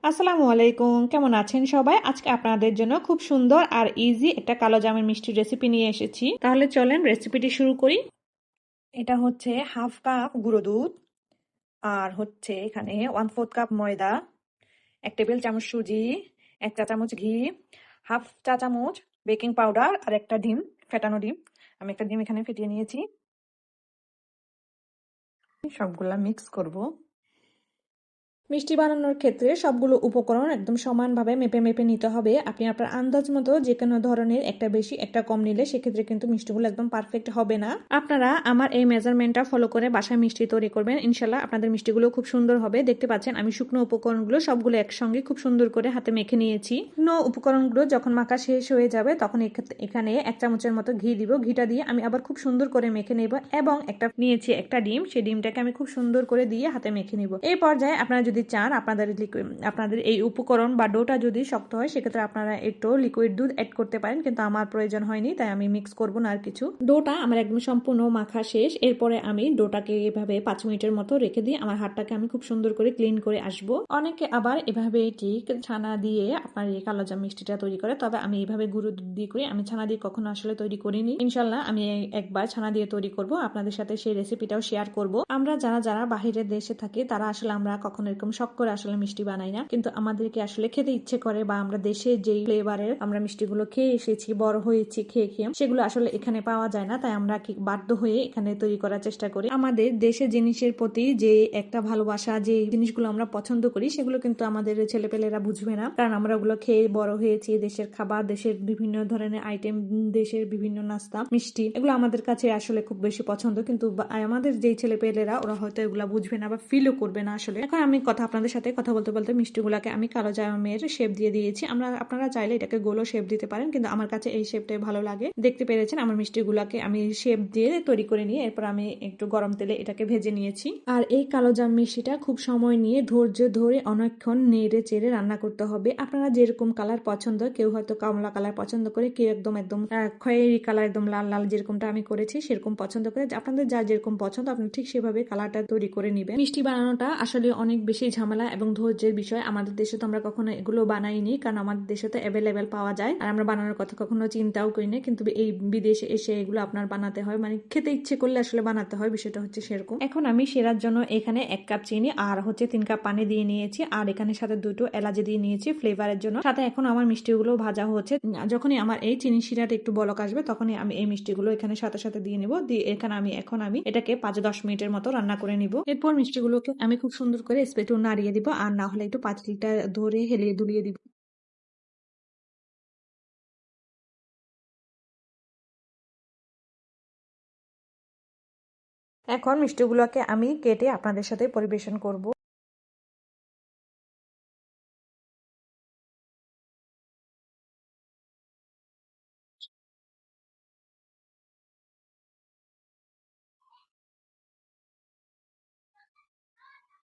আসসালামু আলাইকুম, কেমন আছেন সবাই? আজকে আপনাদের জন্য খুব সুন্দর আর ইজি একটা কালো জামের মিষ্টির রেসিপি নিয়ে এসেছি। তাহলে চলেন রেসিপিটি শুরু করি। এটা হচ্ছে হাফ কাপ গুঁড়ো দুধ, আর হচ্ছে এখানে 1/4 কাপ ময়দা, 1 টেবিল চামচ সুজি, 1 চা চামচ ঘি, হাফ চা চামচ বেকিং পাউডার আর একটা ডিম, ফেটানো ডিম। আমি একটা ডিম এখানে ফেটিয়ে নিয়েছি। সবগুলা মিক্স করব। মিষ্টি বানানোর ক্ষেত্রে সবগুলো উপকরণ একদম সমানভাবে মেপে মেপে নিতে হবে। আপনি আপনার আন্দাজ মতো যে কোনো ধরনের একটা বেশি একটা কম নিলে সেক্ষেত্রে কিন্তু মিষ্টিগুলো একদম পারফেক্ট হবে না। আপনারা আমার এই মেজারমেন্টটা ফলো করে বাসায় মিষ্টি তৈরি করবেন, ইনশাল্লাহ আপনাদের মিষ্টিগুলো খুব সুন্দর হবে। দেখতে পাচ্ছেন আমি শুকনো উপকরণগুলো সবগুলো একসঙ্গে খুব সুন্দর করে হাতে মেখে নিয়েছি। শুকনো উপকরণগুলো যখন মাখা শেষ হয়ে যাবে তখন এখানে 1 চামচের মতো ঘি দিব। ঘিটা দিয়ে আমি আবার খুব সুন্দর করে মেখে নেব এবং নিয়েছি একটা ডিম, সেই ডিমটাকে আমি খুব সুন্দর করে দিয়ে হাতে মেখে নিব। এই পর্যায়ে আপনারা যদি চান আপনাদের এই উপকরণ বা ডোটা যদি শক্ত হয় সেক্ষেত্রে আপনারা একটু লিকুইড দুধ অ্যাড করতে পারেন, কিন্তু আমার প্রয়োজন হয়নি তাই আমি মিক্স করব না আর কিছু। ডোটা আমার একদম সম্পূর্ণ মাখা শেষ। এরপরে আমি ডোটাকে এভাবে 5 মিনিটের মতো রেখে দিয়ে আমার হাতটাকে আমি খুব সুন্দর করে ক্লিন করে আসব। অনেকে আবার এভাবে ঠিক ছানা দিয়ে আপনার এই কালোজাম মিষ্টিটা তৈরি করে, তবে আমি এইভাবে গুঁড়ো দুধ দিয়ে করি। আমি ছানা দিয়ে কখনো আসলে তৈরি করিনি। ইনশাল্লাহ আমি একবার ছানা দিয়ে তৈরি করব, আপনাদের সাথে সেই রেসিপিটাও শেয়ার করব। আমরা যারা যারা বাহিরের দেশে থাকি তারা আসলে আমরা কখনো এরকম শখ করে আসলে মিষ্টি বানাই না, কিন্তু আমাদেরকে আসলে খেতে ইচ্ছে করে, বা আমরা দেশে যেই ফ্লেভারের আমরা মিষ্টিগুলো খেয়ে এসেছি, বড় হয়েছি খেয়ে খেয়ে, সেগুলো আসলে এখানে পাওয়া যায় না। তাই আমরা কি বাধ্য হয়ে এখানে তৈরি করার চেষ্টা করি। আমাদের দেশের জিনিসের প্রতি যে একটা ভালোবাসা, যে জিনিসগুলো আমরা পছন্দ করি সেগুলো কিন্তু আমাদের ছেলেপেলেরা বুঝবে না, কারণ আমরা ওগুলো খেয়ে বড় হয়েছি। দেশের খাবার, দেশের বিভিন্ন ধরনের আইটেম, দেশের বিভিন্ন নাস্তা মিষ্টি, এগুলো আমাদের কাছে আসলে খুব বেশি পছন্দ, কিন্তু আমাদের যেই ছেলেপেলেরা ওরা হয়তো এগুলা বুঝবে না বা ফিলও করবে না আসলে। এখন আমি আপনাদের সাথে কথা বলতে বলতে মিষ্টিগুলাকে আমি কালো জামের শেপ দিয়ে দিয়েছি। আপনারা চাইলে এটাকে গোলও শেপ দিতে পারেন, কিন্তু আমার কাছে এই শেপটাই ভালো লাগে। দেখতে পেরেছেন আমার মিষ্টিগুলাকে আমি শেপ দিয়ে তৈরি করে নিয়ে এরপর আমি একটু গরম তেলে এটাকে ভেজে নিয়েছি। আর এই কালো জাম মিষ্টিটা খুব সময় নিয়ে ধৈর্য ধরে অনেকক্ষণ নেড়ে চেড়ে রান্না করতে হবে। আপনারা যেরকম কালার পছন্দ, কেউ হয়তো কমলা কালার পছন্দ করে, কেউ একদম একদম খয়েরি কালার, একদম লাল লাল যেরকমটা আমি করেছি সেরকম পছন্দ করে। আপনাদের যার যেরকম পছন্দ আপনি ঠিক সেভাবে কালারটা তৈরি করে নেবেন। মিষ্টি বানানোটা আসলে অনেক বেশি ঝামেলা এবং ধৈর্যের বিষয়। আমাদের দেশে তো আমরা কখনো এগুলো বানাইনি, কারণ আমাদের দেশে তো অ্যাভেলেবেল পাওয়া যায় আর আমরা বানানোর কথা কখনো চিন্তাও করি না, কিন্তু এই বিদেশে এসে এগুলো আপনার বানাতে হয়, মানে খেতে ইচ্ছে করলে আসলে বানাতে হয়, বিষয়টা হচ্ছে সেরকম। এখন আমি সেরার জন্য এখানে 1 কাপ চিনি আর হচ্ছে 3 কাপ পানি দিয়ে নিয়েছি, আর এখানে সাথে 2টো এলাচি দিয়ে নিয়েছি ফ্লেভারের জন্য। সাথে এখন আমার মিষ্টিগুলো ভাজা হচ্ছে। যখনই আমার এই চিনি শিরাটা একটু বলক আসবে তখনই আমি এই মিষ্টিগুলো এখানে সাথে সাথে দিয়ে নিব। দিয়ে এখানে আমি এটাকে 5-10 মিনিটের মতো রান্না করে নিব। এরপর মিষ্টিগুলোকে আমি খুব সুন্দর করে স্প্যাটুলা নাড়িয়ে দিব, আর না হলে একটু পাতিলটা ধরে হেলিয়ে দুলিয়ে দিব। এখন মিষ্টিগুলোকে আমি কেটে আপনাদের সাথে পরিবেশন করব।